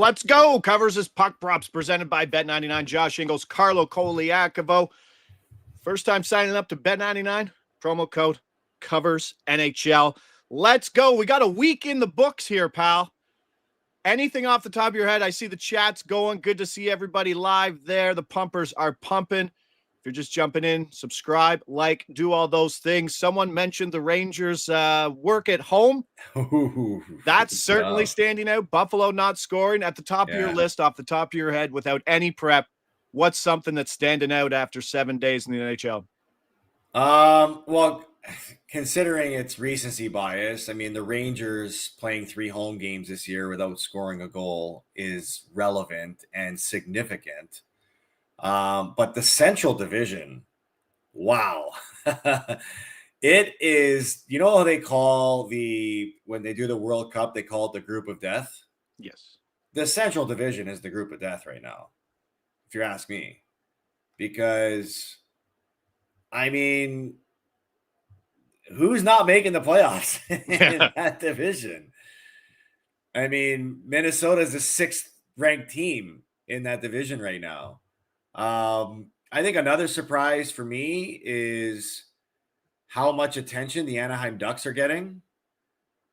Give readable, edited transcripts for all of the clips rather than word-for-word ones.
Let's go. Covers his puck props presented by Bet99. Josh Ingles, Carlo Colaiacovo. First time signing up to Bet99. Promo code covers NHL. Let's go. We got a week in the books here, pal. Anything off the top of your head? I see the chat's going. Good to see everybody live there. The pumpers are pumping. If you're just jumping in, subscribe, like, do all those things. Someone mentioned the Rangers work at home. Ooh, That's certainly standing out. Buffalo not scoring at the top of your list, off the top of your head, without any prep. What's something that's standing out after 7 days in the NHL? Well, considering its recency bias, I mean, the Rangers playing 3 home games this year without scoring a goal is relevant and significant. But the Central Division, wow. It is, you know how they call when they do the World Cup, they call it the group of death? Yes. The Central Division is the group of death right now, if you ask me. Because, I mean, who's not making the playoffs in that division? I mean, Minnesota is the 6th ranked team in that division right now. I think another surprise for me is how much attention the Anaheim Ducks are getting.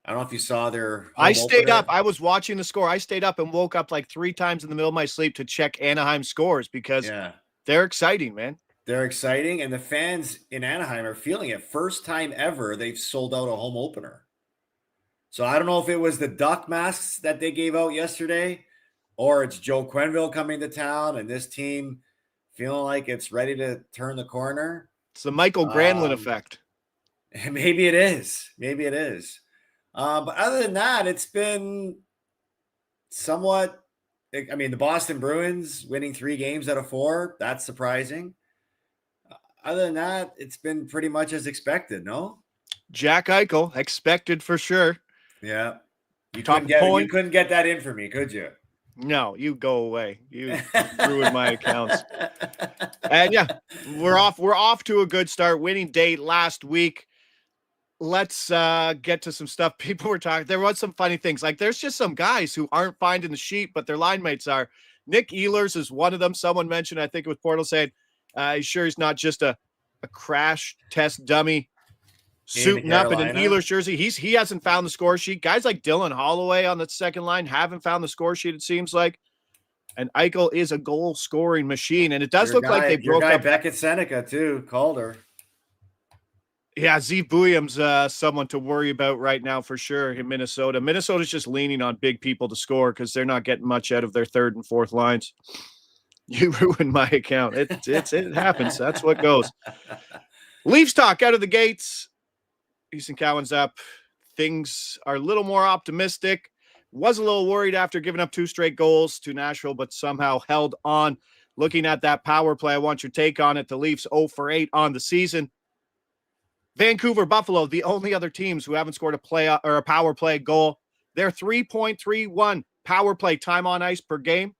I don't know if you saw their I stayed up. I was watching the score. I stayed up and woke up like 3 times in the middle of my sleep to check Anaheim scores because they're exciting, man. They're exciting, and the fans in Anaheim are feeling it. First time ever they've sold out a home opener. So I don't know if it was the Duck masks that they gave out yesterday, or it's Joe Quenneville coming to town and this team feeling like it's ready to turn the corner. It's the Michael Granlund effect. Maybe it is. Maybe it is. But other than that, it's been somewhat, I mean, the Boston Bruins winning 3 games out of 4. That's surprising. Other than that, it's been pretty much as expected, no? Jack Eichel, expected for sure. Yeah. You couldn't get that in for me, could you? No, you go away. You ruined my accounts. And yeah, we're off to a good start. Winning day last week. Let's get to some stuff people were talking. There was some funny things. Like there's just some guys who aren't finding the sheet, but their line mates are. Nick Ehlers is one of them. Someone mentioned, I think it was Portal, saying he's sure he's not just a crash test dummy suiting up in an Ehlers jersey. He hasn't found the score sheet. Guys like Dylan Holloway on the second line haven't found the score sheet, it seems like. And Eichel is a goal-scoring machine. And it does look like they broke up. Beckett Seneca, too, Calder. Yeah, Zeev Buium's someone to worry about right now for sure in Minnesota. Minnesota's just leaning on big people to score because they're not getting much out of their third and fourth lines. You ruined my account. It happens. That's what goes. Leafs talk out of the gates. Easton Cowan's up. Things are a little more optimistic. Was a little worried after giving up 2 straight goals to Nashville, but somehow held on. Looking at that power play, I want your take on it. The Leafs 0 for 8 on the season. Vancouver, Buffalo, the only other teams who haven't scored a power play goal. They're 3.31 power play time on ice per game.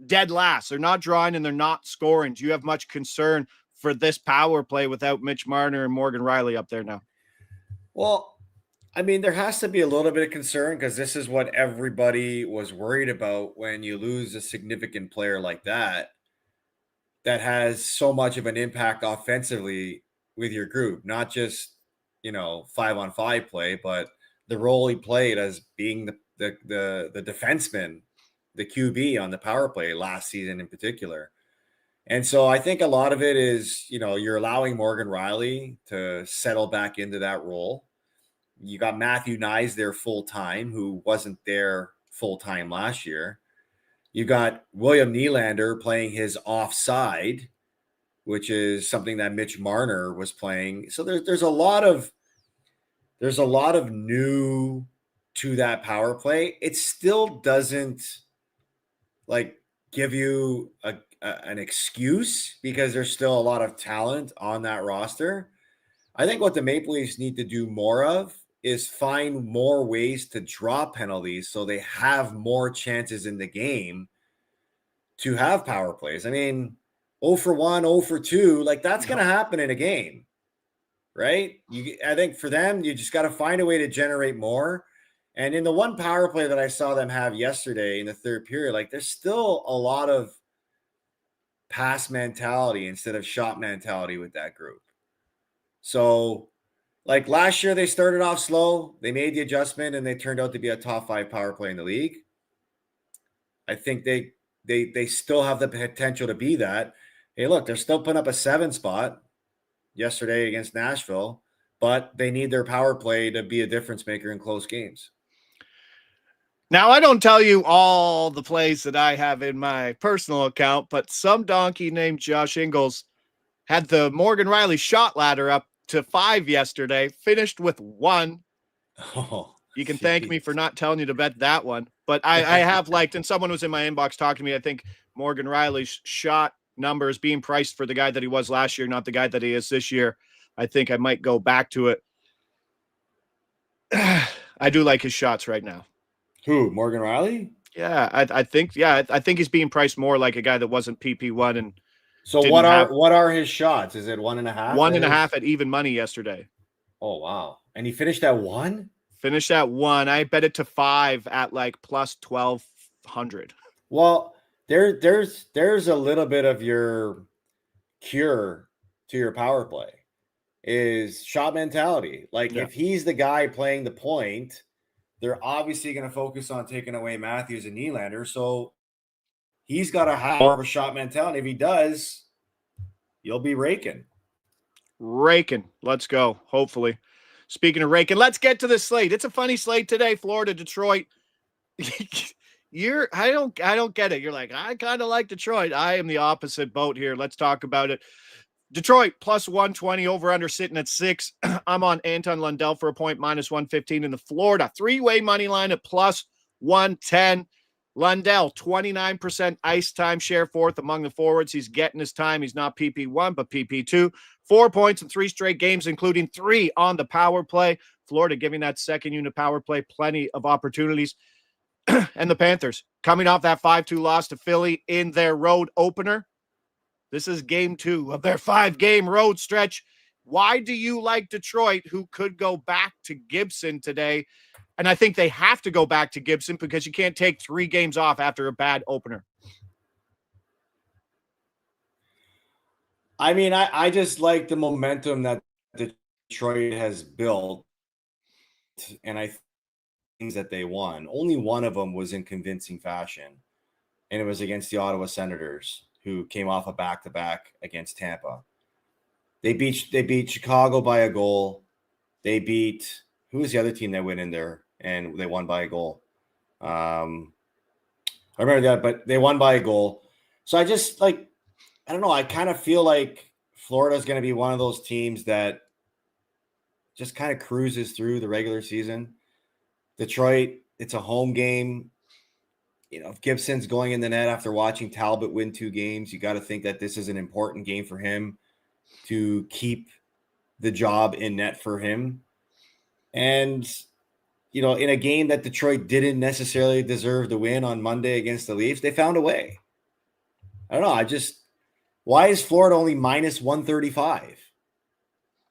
Dead last. They're not drawing and they're not scoring. Do you have much concern for this power play without Mitch Marner and Morgan Rielly up there now? Well, I mean, there has to be a little bit of concern because this is what everybody was worried about when you lose a significant player like that has so much of an impact offensively with your group, not just, 5-on-5 play, but the role he played as being the defenseman, the QB on the power play last season in particular. And so I think a lot of it is, you're allowing Morgan Rielly to settle back into that role. You got Matthew Nyes there full time, who wasn't there full time last year. You got William Nylander playing his offside, which is something that Mitch Marner was playing. So there's a lot of new to that power play. It still doesn't give you an excuse because there's still a lot of talent on that roster. I think what the Maple Leafs need to do more of is find more ways to draw penalties so they have more chances in the game to have power plays. I mean, 0 for 1, 0 for 2, that's going to happen in a game, right? I think for them, you just got to find a way to generate more. And in the one power play that I saw them have yesterday in the third period, like there's still a lot of pass mentality instead of shot mentality with that group. So, like last year, they started off slow. They made the adjustment, and they turned out to be a top 5 power play in the league. I think they still have the potential to be that. Hey, look, they're still putting up a 7 spot yesterday against Nashville, but they need their power play to be a difference maker in close games. Now, I don't tell you all the plays that I have in my personal account, but some donkey named Josh Ingles had the Morgan Rielly shot ladder up to 5 yesterday, finished with 1. Oh, You can thank me for not telling you to bet that one. But I have liked, and someone was in my inbox talking to me, I think Morgan Rielly's shot numbers being priced for the guy that he was last year, not the guy that he is this year. I think I might go back to it. I do like his shots right now. Who, Morgan Rielly? Yeah, I think he's being priced more like a guy that wasn't PP1. And so what are his shots? Is it 1.5? 1.5 at even money yesterday. Oh wow! And he finished at 1. Finished at 1. I bet it to 5 at like plus 1,200. Well, there's a little bit of your cure to your power play is shot mentality. Like if he's the guy playing the point, they're obviously going to focus on taking away Matthews and Nylander. So he's got to have more of a shot mentality. If he does, you'll be raking. Let's go. Hopefully. Speaking of raking, let's get to the slate. It's a funny slate today. Florida, Detroit. I don't get it. You're like, I kind of like Detroit. I am the opposite boat here. Let's talk about it. Detroit plus 120, over under sitting at 6. I'm on Anton Lundell for a point, minus 115 in the Florida 3-way money line at plus 110. Lundell, 29% ice time share, 4th among the forwards. He's getting his time. He's not PP1, but PP2. 4 points in 3 straight games, including 3 on the power play. Florida giving that second unit power play plenty of opportunities. And the Panthers coming off that 5-2 loss to Philly in their road opener. This is game 2 of their 5-game road stretch. Why do you like Detroit, who could go back to Gibson today? And I think they have to go back to Gibson because you can't take 3 games off after a bad opener. I mean, I just like the momentum that Detroit has built, and I think things that they won. Only one of them was in convincing fashion, and it was against the Ottawa Senators, who came off a back-to-back against Tampa. They beat Chicago by a goal. They beat, who was the other team that went in there and they won by a goal? I remember that, but they won by a goal. So I just I don't know. I kind of feel like Florida is going to be one of those teams that just kind of cruises through the regular season. Detroit, it's a home game. You know, if Gibson's going in the net after watching Talbot win 2 games, you got to think that this is an important game for him to keep the job in net for him. And, you know, in a game that Detroit didn't necessarily deserve to win on Monday against the Leafs, they found a way. I don't know. Why is Florida only minus 135?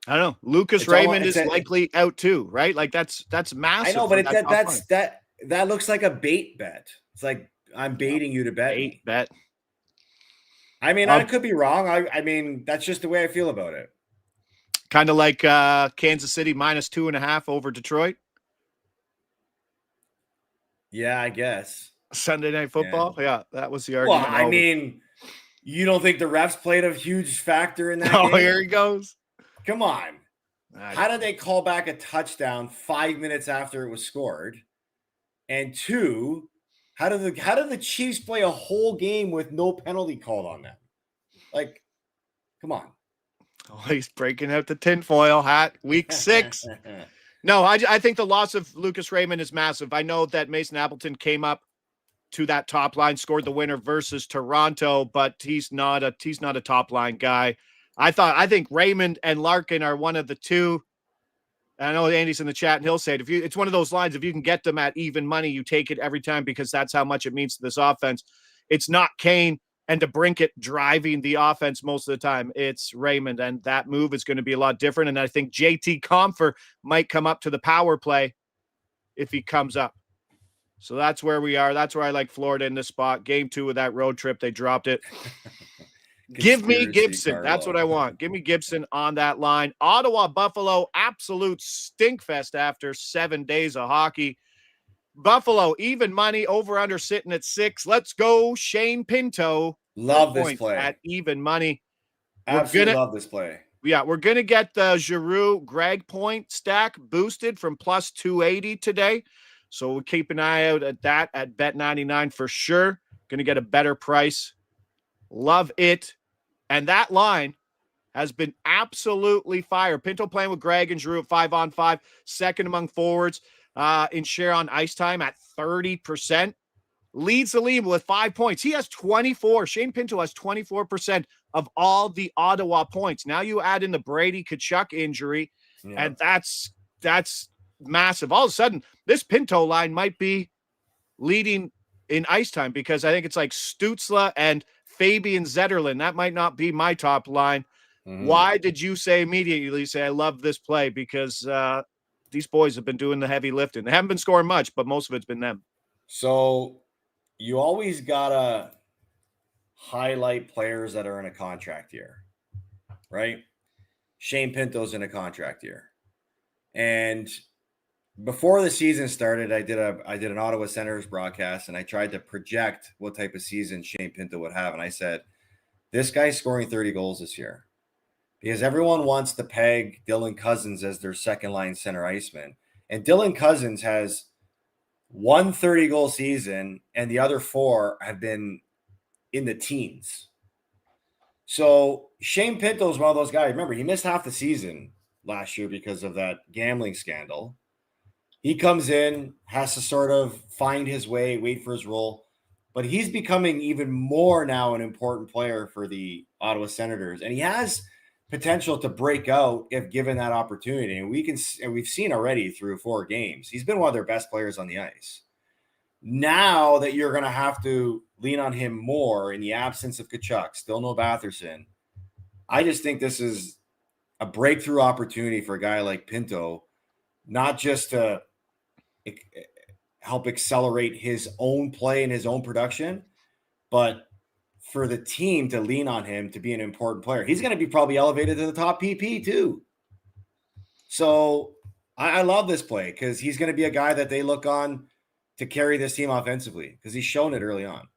I don't know. Lucas Raymond is likely out too, right? Like that's massive. I know, but that looks like a bait bet. It's like I'm baiting you to bet. Bait bet. I mean, I could be wrong. I mean, that's just the way I feel about it. Kind of like Kansas City minus 2.5 over Detroit. Yeah, I guess. Sunday Night Football. Yeah, that was the argument. Well, I mean, you don't think the refs played a huge factor in that game? Oh, here he goes. Come on. How did they call back a touchdown 5 minutes after it was scored? And 2, how did the Chiefs play a whole game with no penalty called on them? Like, come on. Oh, he's breaking out the tinfoil hat. Week 6. No, I think the loss of Lucas Raymond is massive. I know that Mason Appleton came up to that top line, scored the winner versus Toronto, but he's not a top line guy. I think Raymond and Larkin are one of the two. I know Andy's in the chat and he'll say it. It's one of those lines. If you can get them at even money, you take it every time because that's how much it means to this offense. It's not Kane and DeBrincat driving the offense most of the time. It's Raymond, and that move is going to be a lot different. And I think JT Compher might come up to the power play if he comes up. So that's where we are. That's where I like Florida in this spot. Game 2 of that road trip, they dropped it. Give me Gibson. Carlo. That's what I want. Give me Gibson on that line. Ottawa, Buffalo, absolute stinkfest after 7 days of hockey. Buffalo, even money, over under sitting at 6. Let's go, Shane Pinto. Love this play. At even money. Absolutely love this play. Yeah, we're going to get the Giroux Greg point stack boosted from plus 280 today. So we'll keep an eye out at that at Bet99 for sure. Going to get a better price. Love it. And that line has been absolutely fire. Pinto playing with Greg and Giroux at 5-on-5, second among forwards in share on ice time at 30%. Leads the league with 5 points. He has 24. Shane Pinto has 24% of all the Ottawa points. Now you add in the Brady Tkachuk injury, and that's massive. All of a sudden, this Pinto line might be leading in ice time because I think it's like Stützle and Fabian Zetterlund. That might not be my top line. Mm-hmm. Why did you say immediately, I love this play? Because these boys have been doing the heavy lifting. They haven't been scoring much, but most of it's been them. So you always got to highlight players that are in a contract year, right? Shane Pinto's in a contract year. And before the season started, I did an Ottawa Senators broadcast, and I tried to project what type of season Shane Pinto would have. And I said, this guy's scoring 30 goals this year because everyone wants to peg Dylan Cousins as their second line center iceman. And Dylan Cousins has one 30-goal season, and the other 4 have been in the teens. So Shane Pinto is one of those guys. Remember, he missed half the season last year because of that gambling scandal. He comes in, has to sort of find his way, wait for his role. But he's becoming even more now an important player for the Ottawa Senators. And he has potential to break out if given that opportunity. And we've seen already through 4 games, he's been one of their best players on the ice. Now that you're going to have to lean on him more in the absence of Tkachuk, still no Batherson, I just think this is a breakthrough opportunity for a guy like Pinto, not just to help accelerate his own play and his own production, but for the team to lean on him to be an important player. He's going to be probably elevated to the top PP too. So I love this play because he's going to be a guy that they look on to carry this team offensively because he's shown it early on.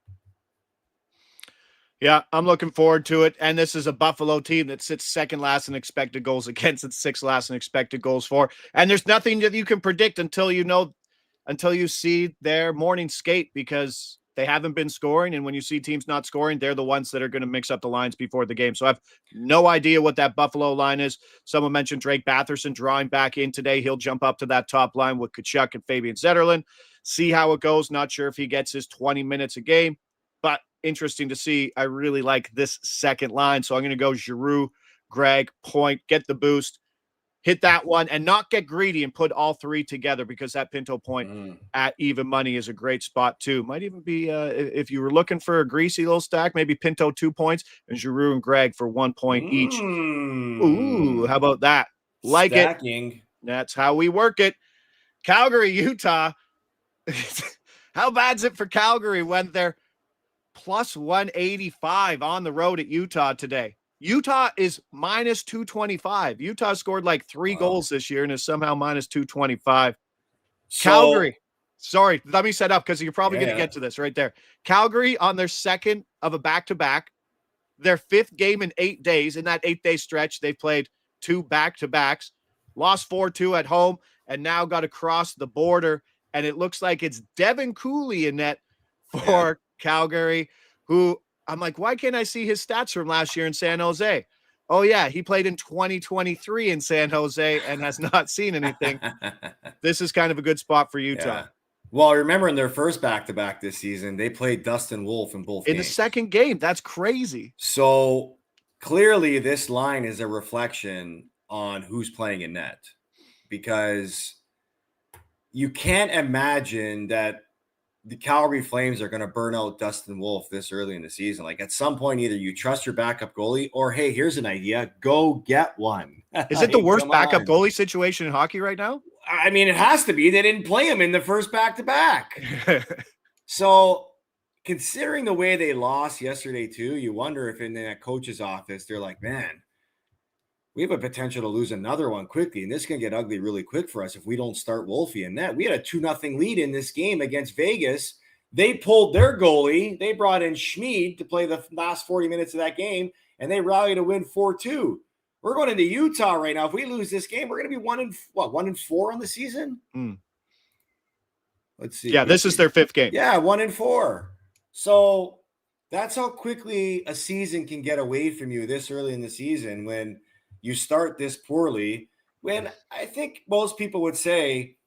Yeah, I'm looking forward to it. And this is a Buffalo team that sits second last in expected goals against and sixth last in expected goals for. And there's nothing that you can predict until you see their morning skate because they haven't been scoring. And when you see teams not scoring, they're the ones that are going to mix up the lines before the game. So I have no idea what that Buffalo line is. Someone mentioned Drake Batherson drawing back in today. He'll jump up to that top line with Tkachuk and Fabian Zetterlund. See how it goes. Not sure if he gets his 20 minutes a game, but interesting to see. I really like this second line. So I'm going to go Giroux, Greg, Point, get the boost, hit that one, and not get greedy and put all 3 together because that Pinto point at even money is a great spot too. Might even be, if you were looking for a greasy little stack, maybe Pinto 2 points and Giroux and Greg for 1 point each. Ooh, how about that? Like Stacking. It. That's how we work it. Calgary, Utah. How bad's it for Calgary when they're plus 185 on the road at Utah today? Utah is minus 225. Utah scored like 3 goals this year and is somehow minus 225. Calgary. Sorry, let me set up because you're probably going to get to this right there. Calgary on their second of a back-to-back, their 5th game in 8 days. In that 8-day stretch, they played 2 back-to-backs, lost 4-2 at home, and now got to cross the border. And it looks like it's Devin Cooley in net for Calgary, who I'm like, why can't I see his stats from last year in San Jose? Oh, yeah, he played in 2023 in San Jose and has not seen anything. This is kind of a good spot for Utah. Yeah. Well, remember in their first back-to-back this season, they played Dustin Wolf in both games. In the second game. That's crazy. So clearly this line is a reflection on who's playing in net because you can't imagine that the Calgary Flames are going to burn out Dustin Wolf this early in the season. Like at some point, either you trust your backup goalie or, hey, here's an idea. Go get one. Is it the worst backup goalie situation in hockey right now? I mean, it has to be. They didn't play him in the first back-to-back. So considering the way they lost yesterday too, you wonder if in that coach's office, they're like, man, we have a potential to lose another one quickly. And this can get ugly really quick for us if we don't start Wolfie in net. We had a 2-0 lead in this game against Vegas. They pulled their goalie. They brought in Schmid to play the last 40 minutes of that game, and they rallied to win 4-2. We're going into Utah right now. If we lose this game, we're going to be 1-4 on the season? Let's see. Yeah, this is their 5th game. Yeah, 1-4. So that's how quickly a season can get away from you this early in the season when you start this poorly. When I think most people would say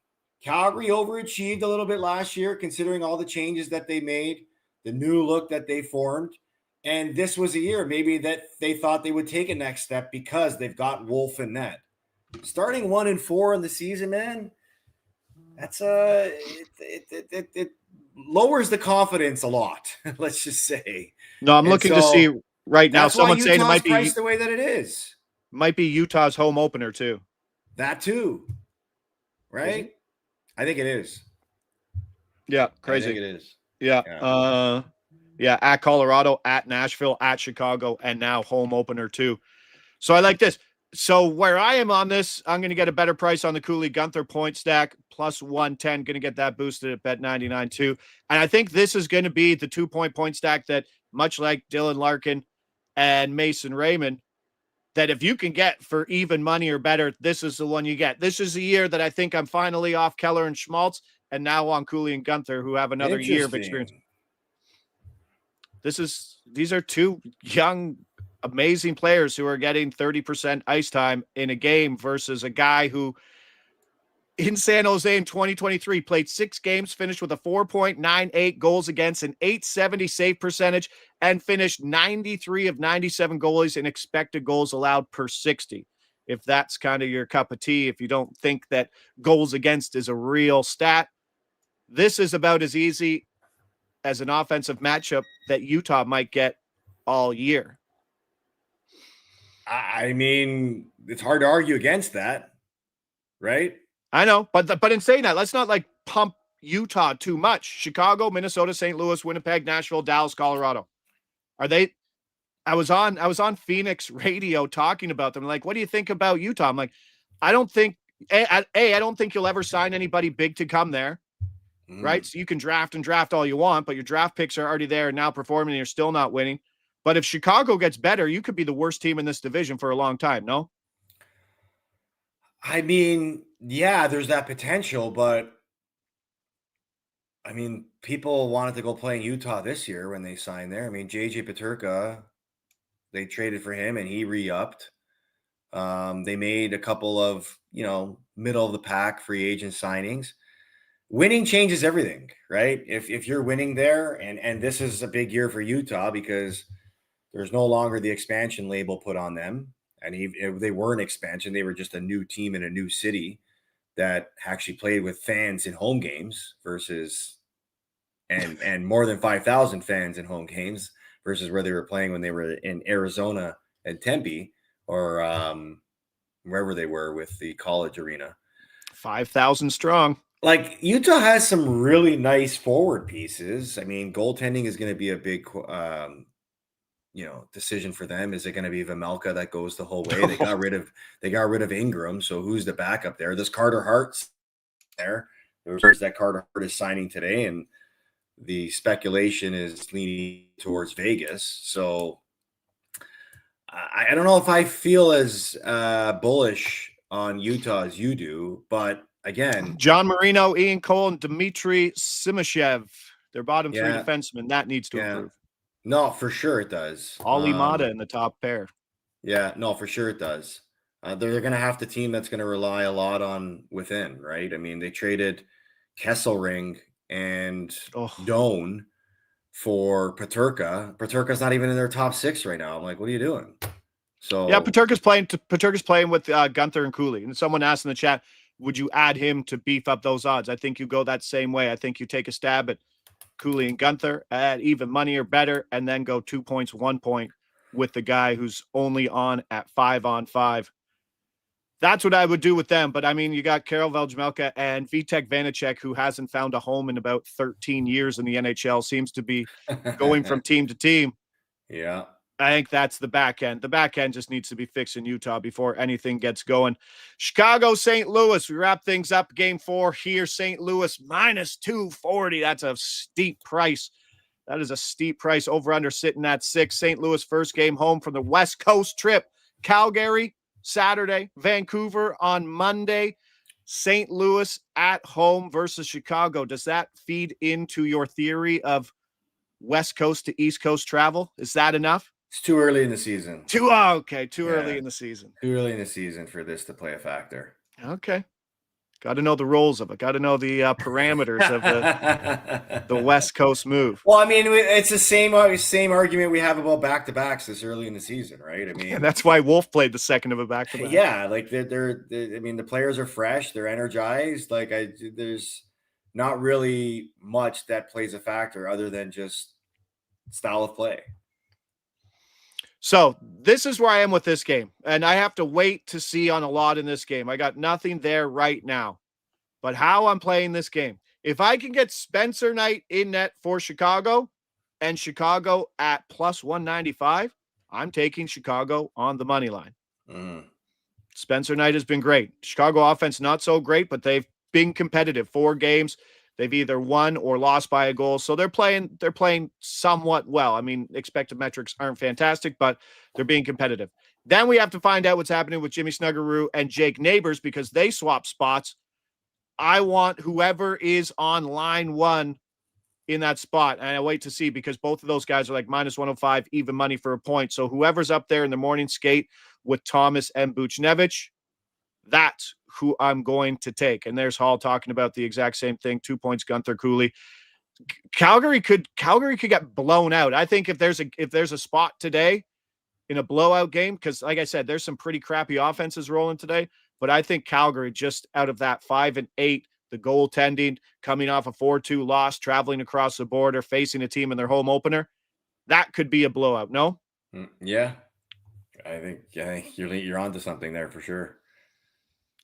Calgary overachieved a little bit last year, considering all the changes that they made, the new look that they formed. And this was a year maybe that they thought they would take a next step because they've got Wolf in net. Starting 1-4 in the season, man, that's it lowers the confidence a lot. Let's just say. No, I'm looking to see right now. Someone saying it might be priced the way that it is. Might be Utah's home opener too. That too, right? I think it is. Yeah, crazy. I think it is. Yeah. Yeah, at Colorado, at Nashville, at Chicago, and now home opener too. So I like this. So where I am on this, I'm going to get a better price on the Cooley Gunther point stack, plus 110. Going to get that boosted at bet 99 too. And I think this is going to be the 2-point stack that, much like Dylan Larkin and Mason Raymond, that if you can get for even money or better, this is the one you get. This is the year that I think I'm finally off Keller and Schmaltz and now on Cooley and Gunther, who have another year of experience. These are two young, amazing players who are getting 30% ice time in a game versus a guy who in San Jose in 2023 played 6 games, finished with a 4.98 goals against, an 870 save percentage, and finished 93 of 97 goalies in expected goals allowed per 60. If that's kind of your cup of tea, if you don't think that goals against is a real stat, this is about as easy as an offensive matchup that Utah might get all year. I mean, it's hard to argue against that, right? I know, but in saying that, let's not like pump Utah too much. Chicago, Minnesota, St. Louis, Winnipeg, Nashville, Dallas, Colorado. Are they? I was on Phoenix radio talking about them. Like, what do you think about Utah? I'm like, I don't think I don't think you'll ever sign anybody big to come there. Right? So you can draft all you want, but your draft picks are already there and now performing and you're still not winning. But if Chicago gets better, you could be the worst team in this division for a long time, no? I mean, yeah, there's that potential, but I mean, people wanted to go play in Utah this year when they signed there. I mean, JJ Peterka, they traded for him and he re-upped. They made a couple of, middle of the pack free agent signings. Winning changes everything, right? If you're winning there, and this is a big year for Utah because there's no longer the expansion label put on them. And they were an expansion. They were just a new team in a new city that actually played with fans in home games versus and more than 5,000 fans in home games versus where they were playing when they were in Arizona and Tempe or wherever they were with the college arena. 5,000 strong. Like Utah has some really nice forward pieces. I mean, goaltending is going to be a big, decision for them. Is it going to be Vemelka that goes the whole way? They got rid of Ingram. So who's the backup there? There's Carter Hart's there. There's that Carter Hart is signing today, and the speculation is leaning towards Vegas. So I don't know if I feel as bullish on Utah as you do, but again, John Marino, Ian Cole, and Dmitry Simashev, their bottom 3 defensemen. That needs to improve. No, for sure it does. Ollie Mata in the top pair. Yeah, no, for sure it does. They're going to have the team that's going to rely a lot on within, right? I mean, they traded Kesselring and Doan for Peterka. Peterka's not even in their top 6 right now. I'm like, what are you doing? So yeah, Peterka's playing with Gunther and Cooley. And someone asked in the chat, would you add him to beef up those odds? I think you go that same way. I think you take a stab at Cooley and Gunther, add even money or better, and then go 2 points, 1 point with the guy who's only on at 5-on-5. That's what I would do with them. But I mean, you got Karel Veljamelka and Vitek Vanacek, who hasn't found a home in about 13 years in the NHL, seems to be going from team to team. Yeah. I think that's the back end. The back end just needs to be fixed in Utah before anything gets going. Chicago, St. Louis. We wrap things up. Game 4 here. St. Louis minus 240. That's a steep price. That is a steep price. Over under sitting at 6. St. Louis first game home from the West Coast trip. Calgary Saturday, Vancouver on Monday. St. Louis at home versus Chicago. Does that feed into your theory of West Coast to East Coast travel? Is that enough? It's too early in the season. Too early in the season. Too early in the season for this to play a factor. Okay. Got to know the rules of it. Got to know the parameters of the West Coast move. Well, I mean, it's the same argument we have about back-to-backs this early in the season, right? I mean, and that's why Wolf played the second of a back-to-back. Yeah, like I mean, the players are fresh, they're energized. Like there's not really much that plays a factor other than just style of play. So this is where I am with this game, and I have to wait to see on a lot in this game. I got nothing there right now, but how I'm playing this game. If I can get Spencer Knight in net for Chicago and Chicago at plus 195, I'm taking Chicago on the money line. Spencer Knight has been great. Chicago offense, not so great, but they've been competitive. 4 games. They've either won or lost by a goal. So they're playing somewhat well. I mean, expected metrics aren't fantastic, but they're being competitive. Then we have to find out what's happening with Jimmy Snuggerud and Jake Neighbors because they swap spots. I want whoever is on line 1 in that spot. And I wait to see because both of those guys are like minus 105, even money for a point. So whoever's up there in the morning skate with Thomas and Buchnevich, that's who I'm going to take. And there's Hall talking about the exact same thing. 2 points, Gunther Cooley. Calgary could get blown out. I think if there's a spot today in a blowout game, because like I said, there's some pretty crappy offenses rolling today, but I think Calgary just out of that 5-8, the goaltending, coming off a 4-2 loss, traveling across the border, facing a team in their home opener, that could be a blowout. No? Yeah. I think you're onto something there for sure.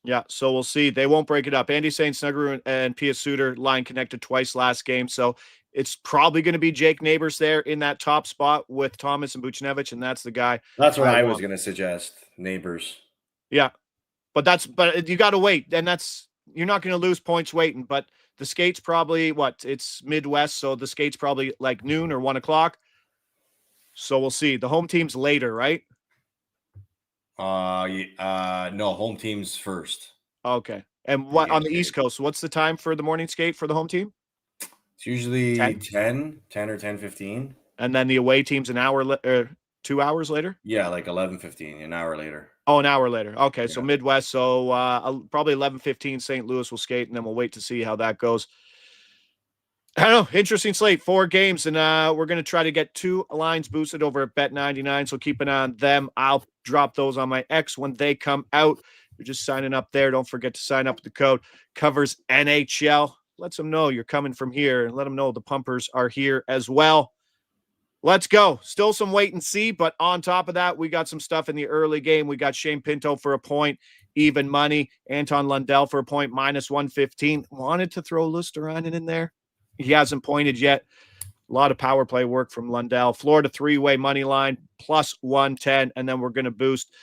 Yeah, so we'll see. They won't break it up. Andy St. Snuggerud and Pia Suter line connected twice last game, so it's probably going to be Jake Neighbors there in that top spot with Thomas and Buchnevich, and that's the guy. That's what I was going to suggest, Neighbors. Yeah, but you got to wait, and you're not going to lose points waiting. But the skate's probably it's Midwest, so the skate's probably like noon or 1 o'clock. So we'll see. The home team's later, right? No, home team's first. Okay. And what on the East Coast? What's the time for the morning skate for the home team? It's usually 10 or 10:15. And then the away team's an hour or 2 hours later? Yeah, like 11:15, an hour later. Oh, an hour later. Okay, yeah. So Midwest. So probably 11:15 St. Louis will skate, and then we'll wait to see how that goes. I don't know. Interesting slate. 4 games, and we're going to try to get 2 lines boosted over at Bet99, so keep an eye on them. I'll drop those on my X when they come out. You're just signing up there. Don't forget to sign up with the code Covers NHL. Let them know you're coming from here, and let them know the Pumpers are here as well. Let's go. Still some wait and see, but on top of that, we got some stuff in the early game. We got Shane Pinto for a point, even money. Anton Lundell for a point, minus 115. Wanted to throw Lusterainen in there. He hasn't pointed yet. A lot of power play work from Lundell. Florida 3-way money line, plus 110. And then we're going to boost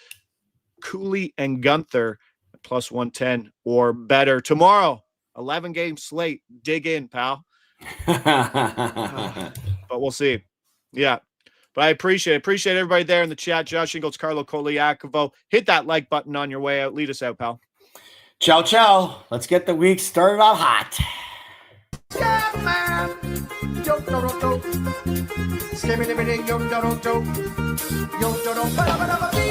Cooley and Gunther, plus 110 or better. Tomorrow, 11-game slate. Dig in, pal. But we'll see. Yeah. But I appreciate everybody there in the chat. Josh Ingles, Carlo Colaiacovo. Hit that like button on your way out. Lead us out, pal. Ciao, ciao. Let's get the week started out hot. Yeah, man. Yo, do, do, do. Skimmy, dimmy, ding, yo, do, do, do. Yo, do, do, ba, ba, ba, ba,